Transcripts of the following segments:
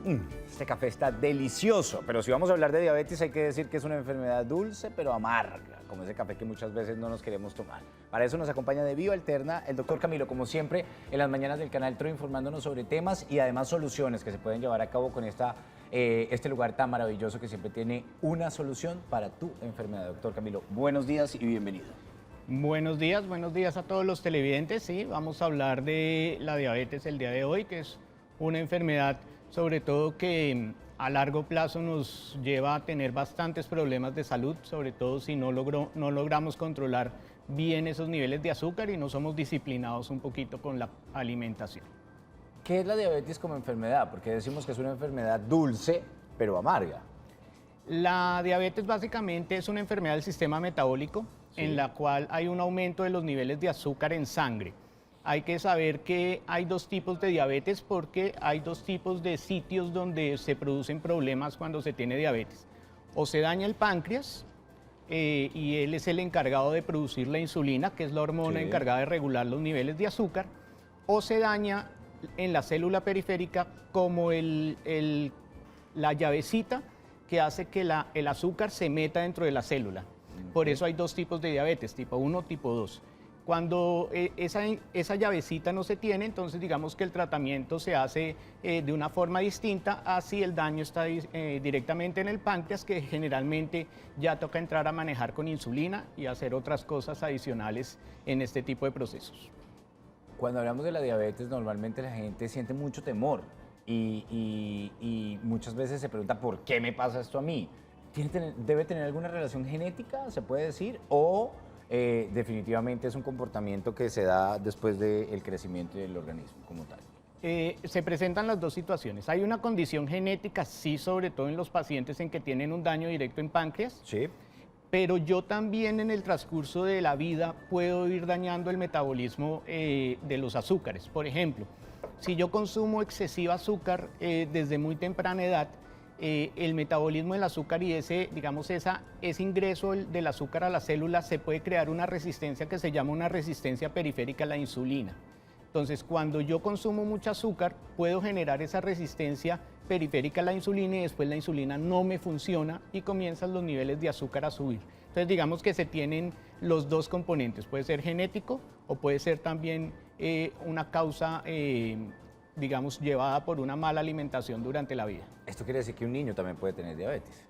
Este café está delicioso, pero si vamos a hablar de diabetes hay que decir que es una enfermedad dulce pero amarga, como ese café que muchas veces no nos queremos tomar. Para eso nos acompaña de Bio Alterna el doctor Camilo, como siempre, en las mañanas del canal TRO, informándonos sobre temas y además soluciones que se pueden llevar a cabo con este lugar tan maravilloso que siempre tiene una solución para tu enfermedad. Doctor Camilo, buenos días y bienvenido. Buenos días a todos los televidentes. Sí, vamos a hablar de la diabetes el día de hoy, que es una enfermedad sobre todo que a largo plazo nos lleva a tener bastantes problemas de salud, sobre todo si no logramos controlar bien esos niveles de azúcar y no somos disciplinados un poquito con la alimentación. ¿Qué es la diabetes como enfermedad? Porque decimos que es una enfermedad dulce, pero amarga. La diabetes básicamente es una enfermedad del sistema metabólico, sí, en la cual hay un aumento de los niveles de azúcar en sangre. Hay que saber que hay dos tipos de diabetes porque hay dos tipos de sitios donde se producen problemas cuando se tiene diabetes. O se daña el páncreas y él es el encargado de producir la insulina, que es la hormona encargada de regular los niveles de azúcar, o se daña en la célula periférica como la llavecita que hace que el azúcar se meta dentro de la célula. Por eso hay dos tipos de diabetes, tipo 1, tipo 2. Cuando esa llavecita no se tiene, entonces digamos que el tratamiento se hace de una forma distinta, así el daño está directamente en el páncreas, que generalmente ya toca entrar a manejar con insulina y hacer otras cosas adicionales en este tipo de procesos. Cuando hablamos de la diabetes, normalmente la gente siente mucho temor y muchas veces se pregunta, ¿por qué me pasa esto a mí? ¿Debe tener alguna relación genética, se puede decir? ¿O definitivamente es un comportamiento que se da después del crecimiento del organismo como tal? Se presentan las dos situaciones. Hay una condición genética, sí, sobre todo en los pacientes en que tienen un daño directo en páncreas. Sí. Pero yo también en el transcurso de la vida puedo ir dañando el metabolismo de los azúcares. Por ejemplo, si yo consumo excesiva azúcar desde muy temprana edad, el metabolismo del azúcar y ese ingreso del azúcar a la célula se puede crear una resistencia que se llama una resistencia periférica a la insulina. Entonces, cuando yo consumo mucho azúcar, puedo generar esa resistencia periférica a la insulina y después la insulina no me funciona y comienzan los niveles de azúcar a subir. Entonces, digamos que se tienen los dos componentes, puede ser genético o puede ser también una causa llevada por una mala alimentación durante la vida. ¿Esto quiere decir que un niño también puede tener diabetes?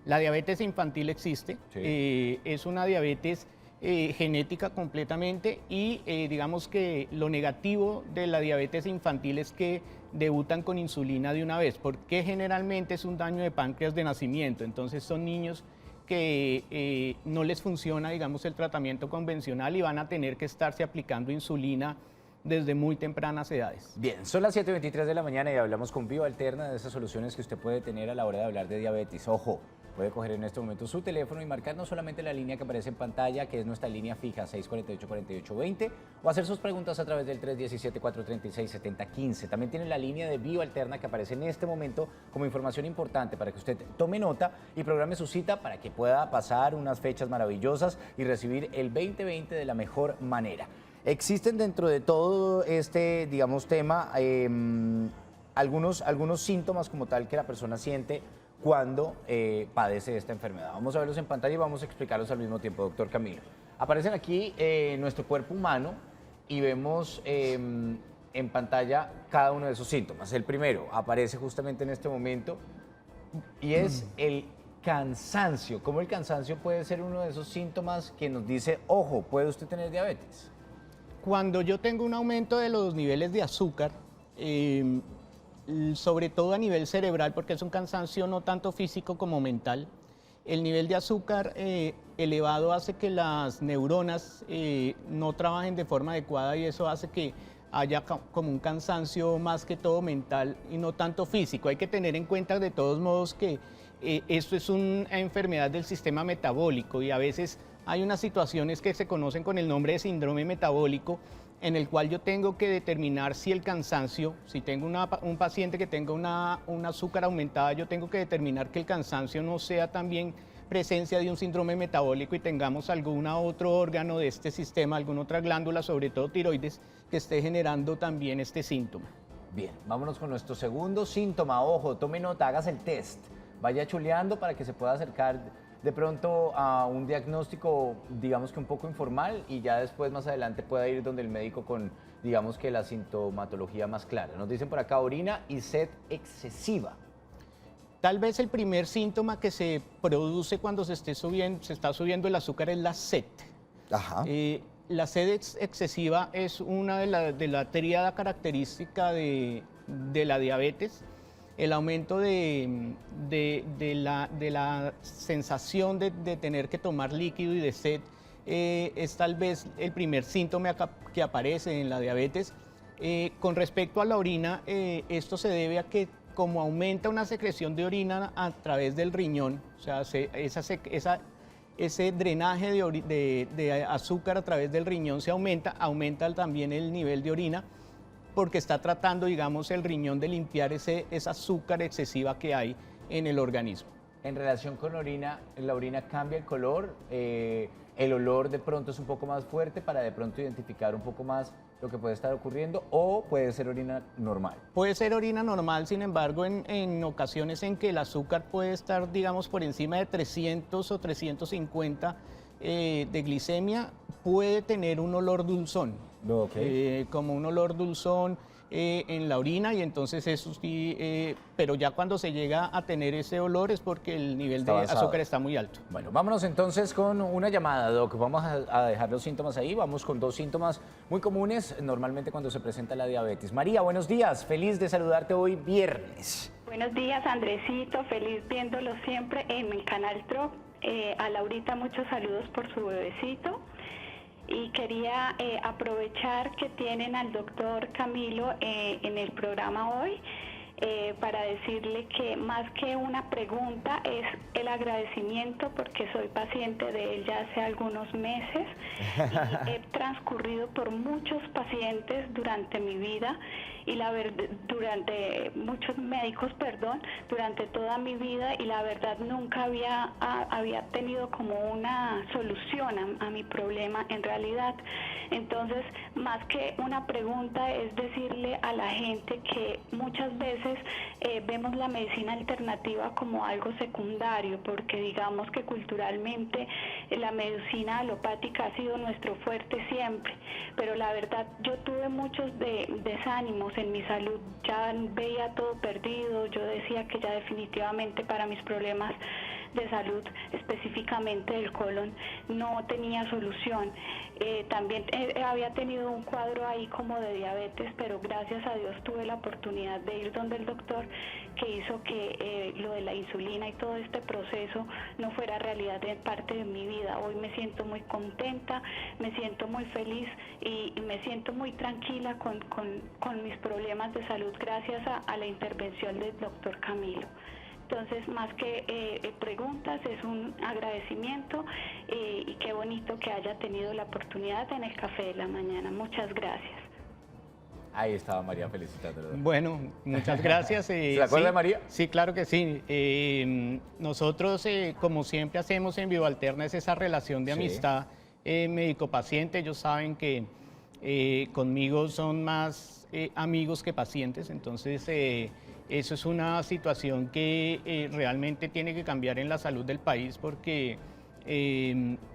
La diabetes infantil existe, sí. Es una diabetes genética completamente y digamos que lo negativo de la diabetes infantil es que debutan con insulina de una vez, porque generalmente es un daño de páncreas de nacimiento, entonces son niños que no les funciona, digamos, el tratamiento convencional y van a tener que estarse aplicando insulina desde muy tempranas edades. Bien, son las 7:23 de la mañana y hablamos con Bio Alterna de esas soluciones que usted puede tener a la hora de hablar de diabetes. Ojo, puede coger en este momento su teléfono y marcar no solamente la línea que aparece en pantalla, que es nuestra línea fija 648-4820, o hacer sus preguntas a través del 317-436-7015. También tiene la línea de Bio Alterna que aparece en este momento como información importante para que usted tome nota y programe su cita para que pueda pasar unas fechas maravillosas y recibir el 2020 de la mejor manera. Existen dentro de todo este, tema, algunos síntomas como tal que la persona siente cuando padece esta enfermedad. Vamos a verlos en pantalla y vamos a explicarlos al mismo tiempo, doctor Camilo. Aparecen aquí nuestro cuerpo humano y vemos en pantalla cada uno de esos síntomas. El primero aparece justamente en este momento y es el cansancio. ¿Cómo el cansancio puede ser uno de esos síntomas que nos dice, ojo, puede usted tener diabetes? Cuando yo tengo un aumento de los niveles de azúcar, sobre todo a nivel cerebral, porque es un cansancio no tanto físico como mental, el nivel de azúcar elevado hace que las neuronas no trabajen de forma adecuada y eso hace que haya como un cansancio más que todo mental y no tanto físico. Hay que tener en cuenta de todos modos que esto es una enfermedad del sistema metabólico y a veces hay unas situaciones que se conocen con el nombre de síndrome metabólico en el cual yo tengo que determinar si el cansancio, si tengo un paciente que tenga un azúcar aumentada, yo tengo que determinar que el cansancio no sea también presencia de un síndrome metabólico y tengamos algún otro órgano de este sistema, alguna otra glándula, sobre todo tiroides, que esté generando también este síntoma. Bien, vámonos con nuestro segundo síntoma. Ojo, tome nota, hagas el test. Vaya chuleando para que se pueda acercar de pronto a un diagnóstico, digamos que un poco informal, y ya después, más adelante, pueda ir donde el médico con, digamos que la sintomatología más clara. Nos dicen por acá orina y sed excesiva. Tal vez el primer síntoma que se produce cuando se está subiendo el azúcar es la sed. Ajá. La sed excesiva es una de la tríada característica de la diabetes. El aumento de la sensación de tener que tomar líquido y de sed es tal vez el primer síntoma que aparece en la diabetes. Con respecto a la orina, esto se debe a que como aumenta una secreción de orina a través del riñón, o sea, ese drenaje de azúcar a través del riñón se aumenta también el nivel de orina, porque está tratando, digamos, el riñón de limpiar esa azúcar excesiva que hay en el organismo. En relación con la orina cambia el color, el olor de pronto es un poco más fuerte para de pronto identificar un poco más lo que puede estar ocurriendo, o puede ser orina normal. Puede ser orina normal, sin embargo, en ocasiones en que el azúcar puede estar, digamos, por encima de 300 o 350 de glicemia, puede tener un olor dulzón, como un olor dulzón en la orina, y entonces eso sí, pero ya cuando se llega a tener ese olor es porque el nivel de azúcar está muy alto. Bueno, vámonos entonces con una llamada, Doc. Vamos a dejar los síntomas ahí. Vamos con dos síntomas muy comunes normalmente cuando se presenta la diabetes. María, buenos días. Feliz de saludarte hoy viernes. Buenos días, Andresito. Feliz viéndolo siempre en el canal TROC. A Laurita, muchos saludos por su bebecito. Y quería aprovechar que tienen al doctor Camilo en el programa hoy para decirle que más que una pregunta es el agradecimiento, porque soy paciente de él ya hace algunos meses y he transcurrido por muchos pacientes durante mi vida y durante muchos médicos, durante toda mi vida, y la verdad nunca había tenido como una solución a mi problema en realidad. Entonces, más que una pregunta es decirle a la gente que muchas veces vemos la medicina alternativa como algo secundario, porque digamos que culturalmente la medicina alopática ha sido nuestro fuerte siempre, pero la verdad yo tuve muchos desánimos en mi salud, ya veía todo perdido, yo decía que ya definitivamente para mis problemas de salud, específicamente del colon, no tenía solución. También había tenido un cuadro ahí como de diabetes, pero gracias a Dios tuve la oportunidad de ir donde el doctor, que hizo que lo de la insulina y todo este proceso no fuera realidad de parte de mi vida. Hoy me siento muy contenta, me siento muy feliz y me siento muy tranquila con mis problemas de salud gracias a la intervención del doctor Camilo. Entonces, más que preguntas, es un agradecimiento y qué bonito que haya tenido la oportunidad en el café de la mañana. Muchas gracias. Ahí estaba María felicitándolo. Bueno, muchas gracias. ¿Se acuerda de María? Sí, claro que sí. Nosotros, como siempre hacemos en Vivalterna, es esa relación de amistad médico-paciente. Ellos saben que conmigo son más amigos que pacientes, entonces eso es una situación que realmente tiene que cambiar en la salud del país, porque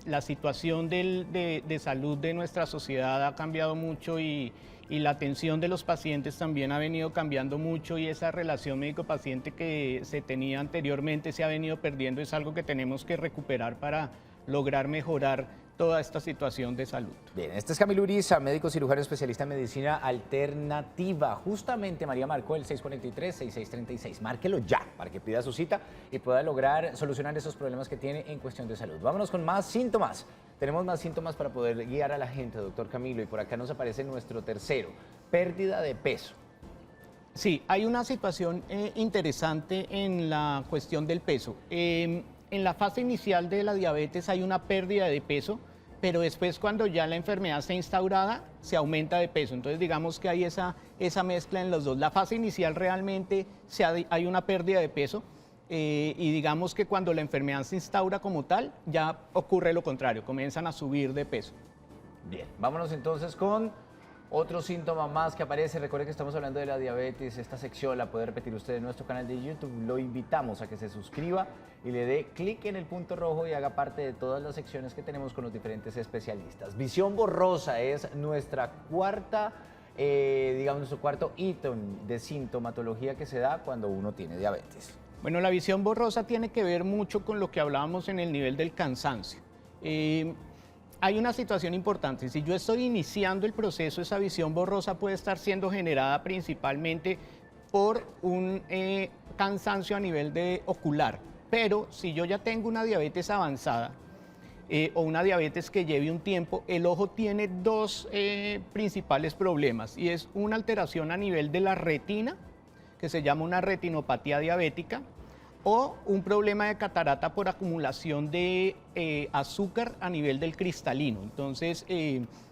la situación de salud de nuestra sociedad ha cambiado mucho y la atención de los pacientes también ha venido cambiando mucho, y esa relación médico-paciente que se tenía anteriormente se ha venido perdiendo. Es algo que tenemos que recuperar para lograr mejorar toda esta situación de salud. Bien, este es Camilo Uriza, médico cirujano especialista en medicina alternativa. Justamente María marcó el 643-6636. Márquelo ya para que pida su cita y pueda lograr solucionar esos problemas que tiene en cuestión de salud. Vámonos con más síntomas. Tenemos más síntomas para poder guiar a la gente, doctor Camilo, y por acá nos aparece nuestro tercero, pérdida de peso. Sí, hay una situación interesante en la cuestión del peso. En la fase inicial de la diabetes hay una pérdida de peso, pero después, cuando ya la enfermedad está instaurada, se aumenta de peso. Entonces, digamos que hay esa mezcla en los dos. La fase inicial realmente hay una pérdida de peso, y digamos que cuando la enfermedad se instaura como tal, ya ocurre lo contrario, comienzan a subir de peso. Bien, vámonos entonces con Otro síntoma más que aparece, recuerde que estamos hablando de la diabetes, esta sección la puede repetir usted en nuestro canal de YouTube. Lo invitamos a que se suscriba y le dé clic en el punto rojo y haga parte de todas las secciones que tenemos con los diferentes especialistas. Visión borrosa es nuestra cuarta, nuestro cuarto ítem de sintomatología que se da cuando uno tiene diabetes. Bueno, la visión borrosa tiene que ver mucho con lo que hablábamos en el nivel del cansancio. Hay una situación importante. Si yo estoy iniciando el proceso, esa visión borrosa puede estar siendo generada principalmente por un cansancio a nivel de ocular. Pero si yo ya tengo una diabetes avanzada o una diabetes que lleve un tiempo, el ojo tiene dos principales problemas y es una alteración a nivel de la retina, que se llama una retinopatía diabética, o un problema de catarata por acumulación de azúcar a nivel del cristalino. Entonces,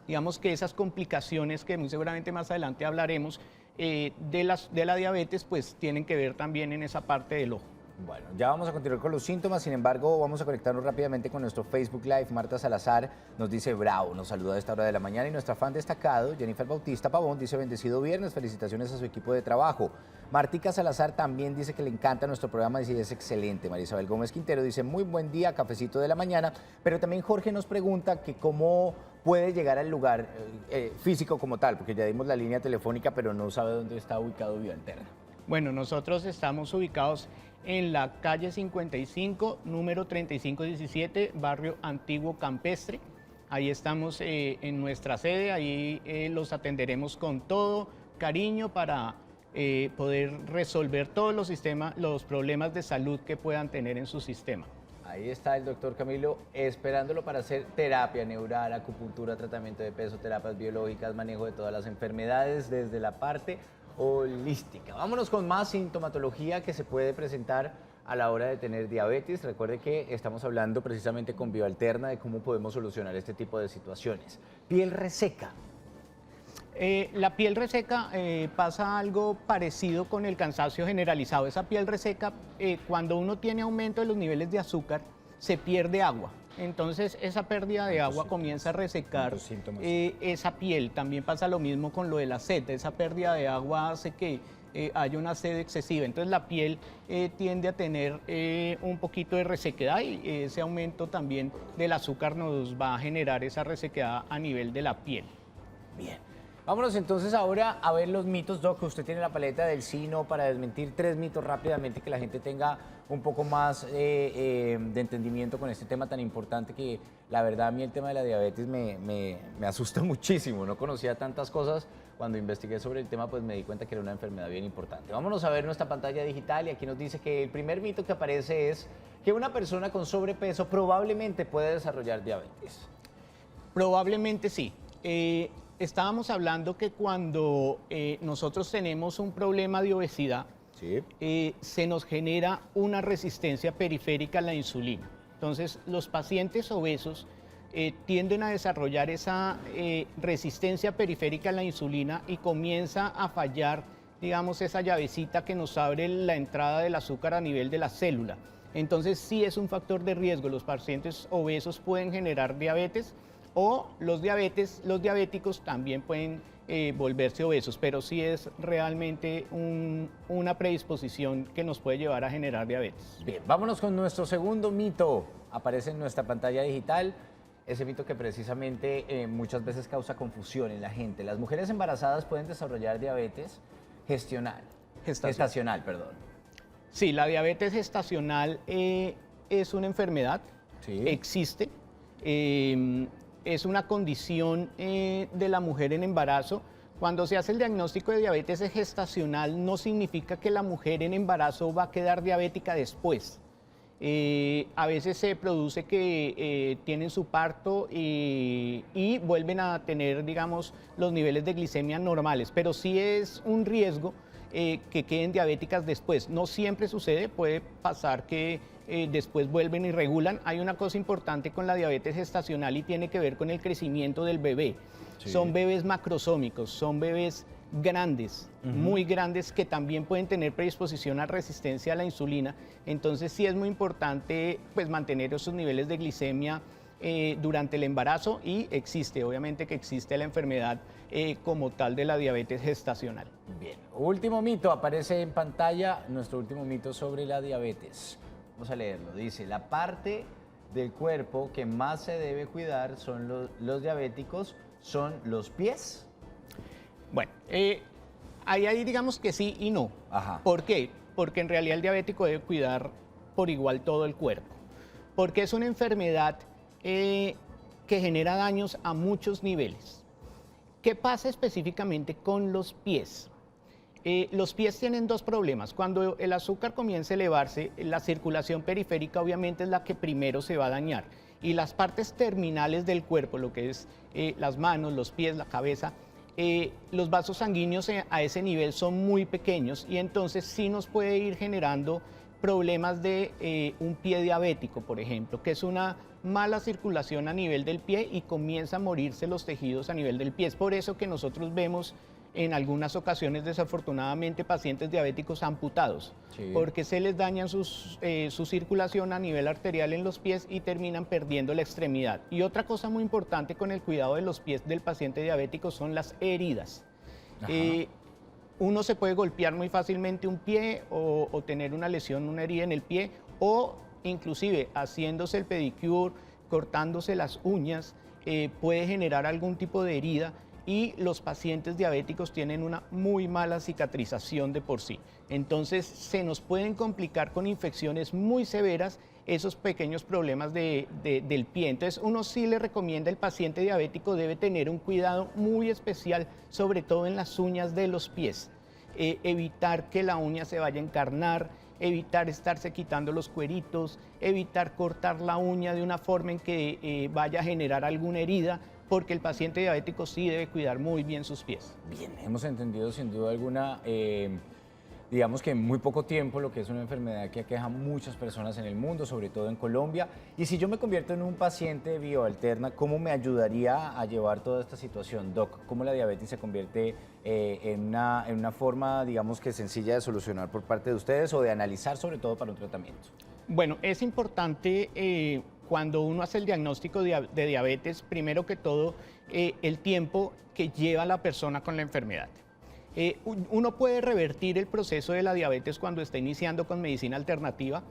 digamos que esas complicaciones que muy seguramente más adelante hablaremos de la diabetes, pues tienen que ver también en esa parte del ojo. Bueno, ya vamos a continuar con los síntomas, sin embargo, vamos a conectarnos rápidamente con nuestro Facebook Live. Marta Salazar nos dice bravo, nos saluda a esta hora de la mañana y nuestra fan destacado, Jennifer Bautista Pavón, dice bendecido viernes, felicitaciones a su equipo de trabajo. Martica Salazar también dice que le encanta nuestro programa, dice es excelente. María Isabel Gómez Quintero dice muy buen día, cafecito de la mañana, pero también Jorge nos pregunta que cómo puede llegar al lugar físico como tal, porque ya dimos la línea telefónica, pero no sabe dónde está ubicado Vivalterra. Bueno, nosotros estamos ubicados en la calle 55, número 3517, barrio Antiguo Campestre. Ahí estamos en nuestra sede, ahí los atenderemos con todo cariño para poder resolver todos los problemas de salud que puedan tener en su sistema. Ahí está el doctor Camilo esperándolo para hacer terapia neural, acupuntura, tratamiento de peso, terapias biológicas, manejo de todas las enfermedades desde la parte holística. Vámonos con más sintomatología que se puede presentar a la hora de tener diabetes. Recuerde que estamos hablando precisamente con Bioalterna de cómo podemos solucionar este tipo de situaciones. Piel reseca. La piel reseca pasa algo parecido con el cansancio generalizado. Esa piel reseca, cuando uno tiene aumento de los niveles de azúcar, se pierde agua. Entonces esa pérdida de agua comienza a resecar esa piel. También pasa lo mismo con lo de la sed. Esa pérdida de agua hace que haya una sed excesiva. Entonces la piel tiende a tener un poquito de resequedad y ese aumento también del azúcar nos va a generar esa resequedad a nivel de la piel. Bien. Vámonos entonces ahora a ver los mitos, Doc. Usted tiene la paleta del sí, no, para desmentir 3 mitos rápidamente, que la gente tenga un poco más de entendimiento con este tema tan importante que la verdad a mí el tema de la diabetes me asusta muchísimo. No conocía tantas cosas. Cuando investigué sobre el tema pues me di cuenta que era una enfermedad bien importante. Vámonos a ver nuestra pantalla digital y aquí nos dice que el primer mito que aparece es que una persona con sobrepeso probablemente puede desarrollar diabetes. Probablemente sí. Estábamos hablando que cuando nosotros tenemos un problema de obesidad, sí, se nos genera una resistencia periférica a la insulina. Entonces, los pacientes obesos tienden a desarrollar esa resistencia periférica a la insulina y comienza a fallar, digamos, esa llavecita que nos abre la entrada del azúcar a nivel de la célula. Entonces, sí es un factor de riesgo. Los pacientes obesos pueden generar diabetes, o los diabéticos también pueden volverse obesos, pero sí es realmente una predisposición que nos puede llevar a generar diabetes. Bien, vámonos con nuestro segundo mito. Aparece en nuestra pantalla digital ese mito que precisamente muchas veces causa confusión en la gente. Las mujeres embarazadas pueden desarrollar diabetes gestacional, perdón. Sí, la diabetes gestacional es una enfermedad, sí, existe. Es una condición de la mujer en embarazo. Cuando se hace el diagnóstico de diabetes gestacional, no significa que la mujer en embarazo va a quedar diabética después. A veces se produce que tienen su parto y vuelven a tener, digamos, los niveles de glicemia normales, pero sí es un riesgo que queden diabéticas después. No siempre sucede, puede pasar que después vuelven y regulan. Hay una cosa importante con la diabetes gestacional y tiene que ver con el crecimiento del bebé. Sí. Son bebés macrosómicos, son bebés grandes, muy grandes, que también pueden tener predisposición a resistencia a la insulina. Entonces sí es muy importante pues mantener esos niveles de glicemia durante el embarazo y existe, obviamente que existe la enfermedad como tal de la diabetes gestacional. Bien, último mito, aparece en pantalla nuestro último mito sobre la diabetes. Vamos a leerlo, dice, la parte del cuerpo que más se debe cuidar son los diabéticos, son los pies. Bueno, ahí digamos que sí y no. Ajá. ¿Por qué? Porque en realidad el diabético debe cuidar por igual todo el cuerpo, porque es una enfermedad que genera daños a muchos niveles. ¿Qué pasa específicamente con los pies? Los pies tienen dos problemas. Cuando el azúcar comienza a elevarse, la circulación periférica obviamente es la que primero se va a dañar. Y las partes terminales del cuerpo, lo que es las manos, los pies, la cabeza, los vasos sanguíneos a ese nivel son muy pequeños y entonces sí nos puede ir generando problemas de un pie diabético, por ejemplo, que es una mala circulación a nivel del pie y comienza a morirse los tejidos a nivel del pie. Es por eso que nosotros vemos en algunas ocasiones, desafortunadamente, pacientes diabéticos amputados, Sí. porque se les daña su circulación a nivel arterial en los pies y terminan perdiendo la extremidad. Y otra cosa muy importante con el cuidado de los pies del paciente diabético son las heridas. Uno se puede golpear muy fácilmente un pie o tener una lesión, una herida en el pie, o inclusive haciéndose el pedicure, cortándose las uñas, puede generar algún tipo de herida. Y los pacientes diabéticos tienen una muy mala cicatrización de por sí. Entonces se nos pueden complicar con infecciones muy severas esos pequeños problemas del pie. Entonces uno sí le recomienda al paciente diabético debe tener un cuidado muy especial, sobre todo en las uñas de los pies. Evitar que la uña se vaya a encarnar, evitar estarse quitando los cueritos, evitar cortar la uña de una forma en que vaya a generar alguna herida, porque el paciente diabético sí debe cuidar muy bien sus pies. Bien, hemos entendido sin duda alguna, digamos que en muy poco tiempo, lo que es una enfermedad que aqueja a muchas personas en el mundo, sobre todo en Colombia. Y si yo me convierto en un paciente bioalterna, ¿cómo me ayudaría a llevar toda esta situación, Doc? ¿Cómo la diabetes se convierte en una forma, digamos que sencilla de solucionar por parte de ustedes o de analizar sobre todo para un tratamiento? Bueno, es importante cuando uno hace el diagnóstico de diabetes, primero que todo, el tiempo que lleva la persona con la enfermedad. Uno puede revertir el proceso de la diabetes cuando está iniciando con medicina alternativa.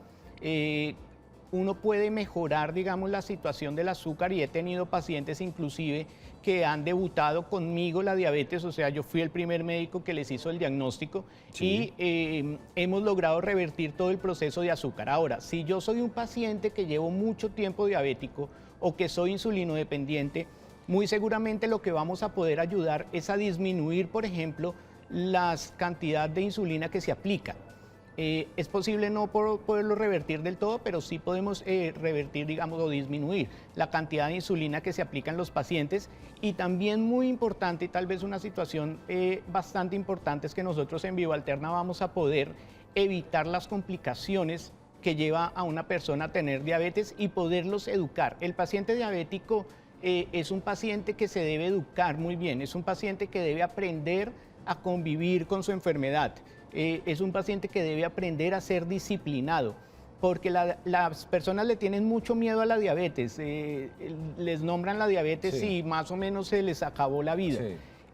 Uno puede mejorar, digamos, la situación del azúcar y he tenido pacientes inclusive que han debutado conmigo la diabetes, o sea, yo fui el primer médico que les hizo el diagnóstico. Sí. Y hemos logrado revertir todo el proceso de azúcar. Ahora, si yo soy un paciente que llevo mucho tiempo diabético o que soy insulinodependiente, muy seguramente lo que vamos a poder ayudar es a disminuir, por ejemplo, la cantidad de insulina que se aplica. Es posible no poderlo revertir del todo, pero sí podemos revertir, digamos, o disminuir la cantidad de insulina que se aplica en los pacientes. Y también muy importante, y tal vez una situación bastante importante, es que nosotros en Bioalterna vamos a poder evitar las complicaciones que lleva a una persona a tener diabetes y poderlos educar. El paciente diabético es un paciente que se debe educar muy bien, es un paciente que debe aprender a convivir con su enfermedad. Es un paciente que debe aprender a ser disciplinado, porque las personas le tienen mucho miedo a la diabetes, les nombran la diabetes sí. Y más o menos se les acabó la vida.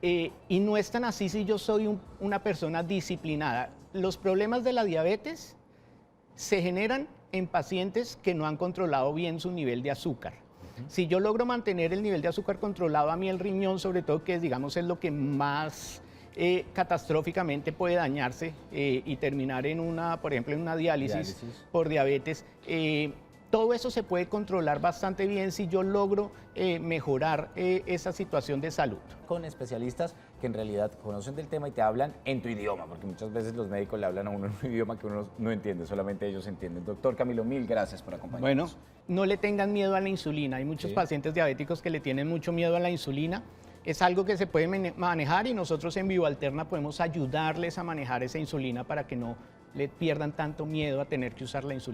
Sí. Y no es tan así si yo soy una persona disciplinada. Los problemas de la diabetes se generan en pacientes que no han controlado bien su nivel de azúcar. Si yo logro mantener el nivel de azúcar controlado, a mí el riñón, sobre todo, que digamos es lo que más catastróficamente puede dañarse y terminar en por ejemplo, en una diálisis por diabetes. Todo eso se puede controlar bastante bien si yo logro mejorar esa situación de salud. Con especialistas que en realidad conocen del tema y te hablan en tu idioma, porque muchas veces los médicos le hablan a uno en un idioma que uno no entiende, solamente ellos entienden. Doctor Camilo, mil gracias por acompañarnos. Bueno, no le tengan miedo a la insulina. Hay muchos pacientes diabéticos que le tienen mucho miedo a la insulina. Es algo que se puede manejar y nosotros en Bioalterna podemos ayudarles a manejar esa insulina para que no le pierdan tanto miedo a tener que usar la insulina.